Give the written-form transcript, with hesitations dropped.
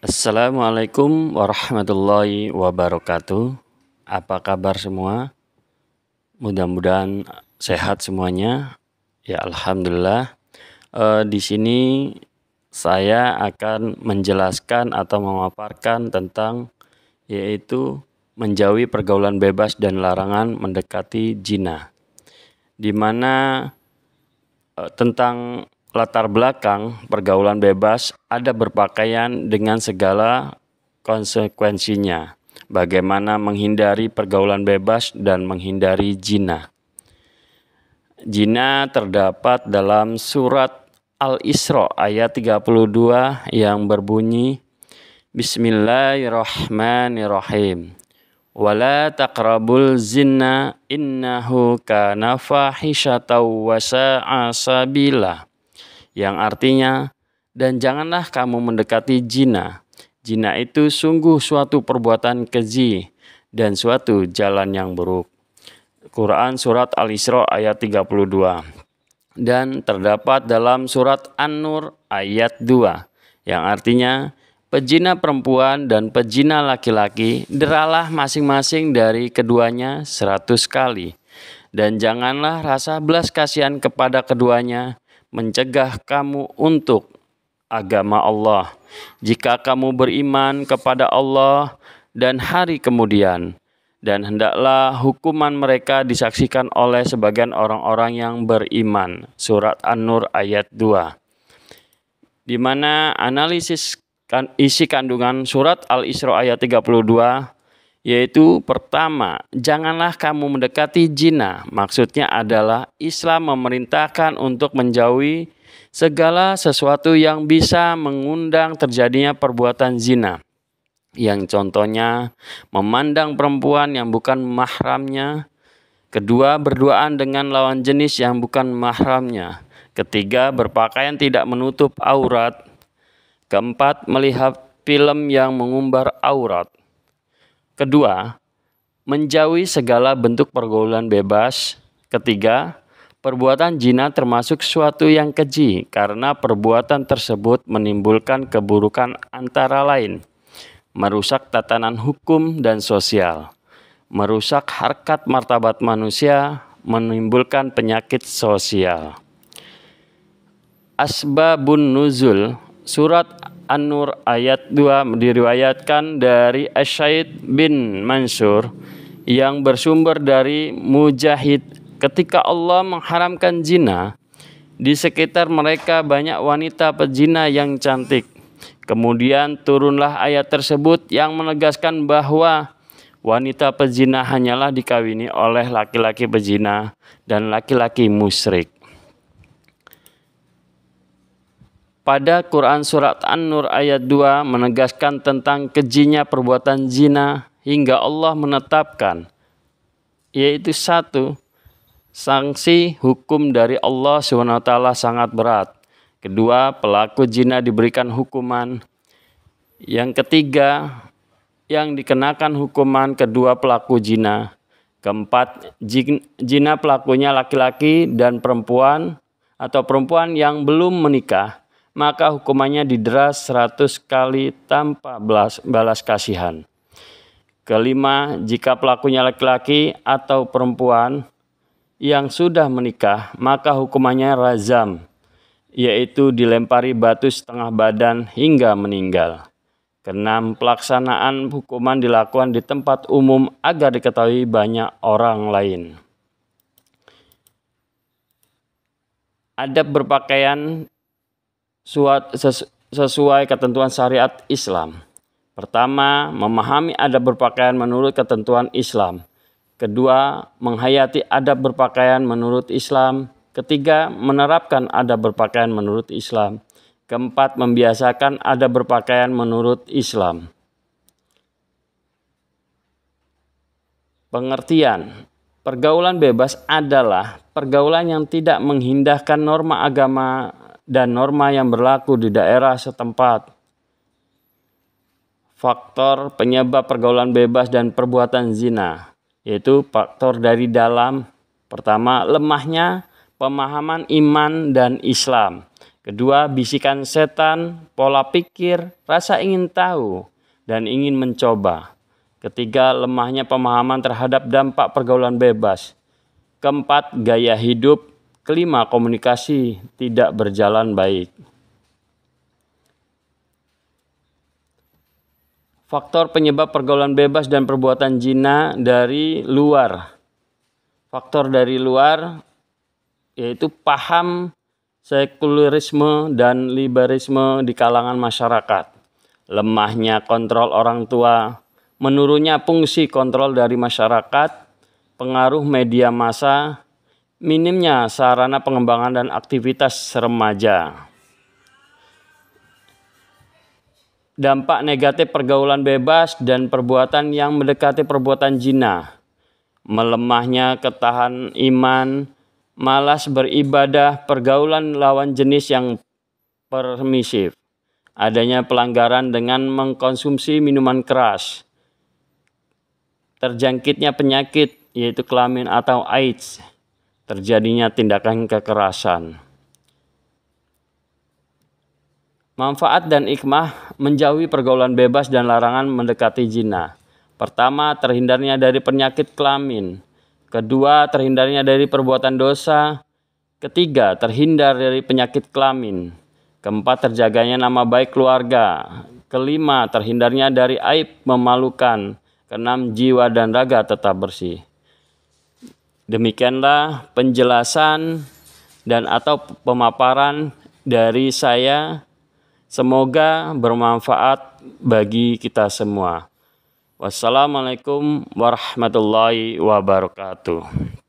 Assalamualaikum warahmatullahi wabarakatuh. Apa kabar semua? Mudah-mudahan sehat semuanya. Ya, alhamdulillah. Di sini saya akan menjelaskan atau memaparkan tentang yaitu menjauhi pergaulan bebas dan larangan mendekati zina. Di mana tentang latar belakang pergaulan bebas ada berpakaian dengan segala konsekuensinya. Bagaimana menghindari pergaulan bebas dan menghindari zina. Zina terdapat dalam surat Al-Isra ayat 32 yang berbunyi Bismillahirrahmanirrahim. Wala taqrabul zina innahu kana fahisyatan wa sa'a sabila. Yang artinya, dan janganlah kamu mendekati zina. Zina itu sungguh suatu perbuatan keji dan suatu jalan yang buruk. Quran surat Al-Isra ayat 32. Dan terdapat dalam surat An-Nur ayat 2 yang artinya pezina perempuan dan pezina laki-laki deralah masing-masing dari keduanya 100 kali. Dan janganlah rasa belas kasihan kepada keduanya mencegah kamu untuk agama Allah. Jika kamu beriman kepada Allah dan hari kemudian, dan hendaklah hukuman mereka disaksikan oleh sebagian orang-orang yang beriman. Surat An-Nur ayat 2. Di mana analisis isi kandungan surat Al-Isra ayat 32 yaitu pertama, janganlah kamu mendekati zina. Maksudnya adalah Islam memerintahkan untuk menjauhi segala sesuatu yang bisa mengundang terjadinya perbuatan zina. Yang contohnya memandang perempuan yang bukan mahramnya. Kedua, berduaan dengan lawan jenis yang bukan mahramnya. Ketiga, berpakaian tidak menutup aurat. Keempat, melihat film yang mengumbar aurat. Kedua, menjauhi segala bentuk pergaulan bebas. Ketiga, perbuatan zina termasuk suatu yang keji karena perbuatan tersebut menimbulkan keburukan antara lain merusak tatanan hukum dan sosial, merusak harkat martabat manusia, menimbulkan penyakit sosial. Asbabun nuzul surat An-Nur ayat 2 diriwayatkan dari Asy-Syaid bin Mansur yang bersumber dari Mujahid. Ketika Allah mengharamkan zina, di sekitar mereka banyak wanita pezina yang cantik. Kemudian turunlah ayat tersebut yang menegaskan bahwa wanita pezina hanyalah dikawini oleh laki-laki pezina dan laki-laki musyrik. Pada Quran surat An-Nur ayat 2 menegaskan tentang kejinya perbuatan zina hingga Allah menetapkan yaitu satu, sanksi hukum dari Allah SWT sangat berat. Kedua, pelaku zina diberikan hukuman. Yang ketiga, yang dikenakan hukuman kedua pelaku zina. Keempat, zina pelakunya laki-laki dan perempuan atau perempuan yang belum menikah, maka hukumannya dideras 100 kali tanpa balas kasihan. Kelima, jika pelakunya laki-laki atau perempuan yang sudah menikah, maka hukumannya rajam, yaitu dilempari batu setengah badan hingga meninggal. Keenam, pelaksanaan hukuman dilakukan di tempat umum agar diketahui banyak orang lain. Adab berpakaian sesuai ketentuan syariat Islam. Pertama, memahami adab berpakaian menurut ketentuan Islam. Kedua, menghayati adab berpakaian menurut Islam. Ketiga, menerapkan adab berpakaian menurut Islam. Keempat, membiasakan adab berpakaian menurut Islam. Pengertian, pergaulan bebas adalah pergaulan yang tidak mengindahkan norma agama dan norma yang berlaku di daerah setempat. Faktor penyebab pergaulan bebas dan perbuatan zina, yaitu faktor dari dalam. Pertama, lemahnya pemahaman iman dan Islam. Kedua, bisikan setan, pola pikir, rasa ingin tahu, dan ingin mencoba. Ketiga, lemahnya pemahaman terhadap dampak pergaulan bebas. Keempat, gaya hidup. Kelima, komunikasi tidak berjalan baik. Faktor penyebab pergaulan bebas dan perbuatan zina dari luar. Faktor dari luar yaitu paham sekularisme dan liberalisme di kalangan masyarakat. Lemahnya kontrol orang tua, menurunnya fungsi kontrol dari masyarakat, pengaruh media massa, minimnya sarana pengembangan dan aktivitas remaja. Dampak negatif pergaulan bebas dan perbuatan yang mendekati perbuatan zina. Melemahnya ketahanan iman, malas beribadah, pergaulan lawan jenis yang permisif. Adanya pelanggaran dengan mengkonsumsi minuman keras. Terjangkitnya penyakit yaitu kelamin atau AIDS. Terjadinya tindakan kekerasan. Manfaat dan hikmah menjauhi pergaulan bebas dan larangan mendekati zina. Pertama, terhindarnya dari penyakit kelamin. Kedua, terhindarnya dari perbuatan dosa. Ketiga, terhindar dari penyakit kelamin. Keempat, terjaganya nama baik keluarga. Kelima, terhindarnya dari aib memalukan. Keenam, jiwa dan raga tetap bersih. Demikianlah penjelasan dan atau pemaparan dari saya. Semoga bermanfaat bagi kita semua. Wassalamualaikum warahmatullahi wabarakatuh.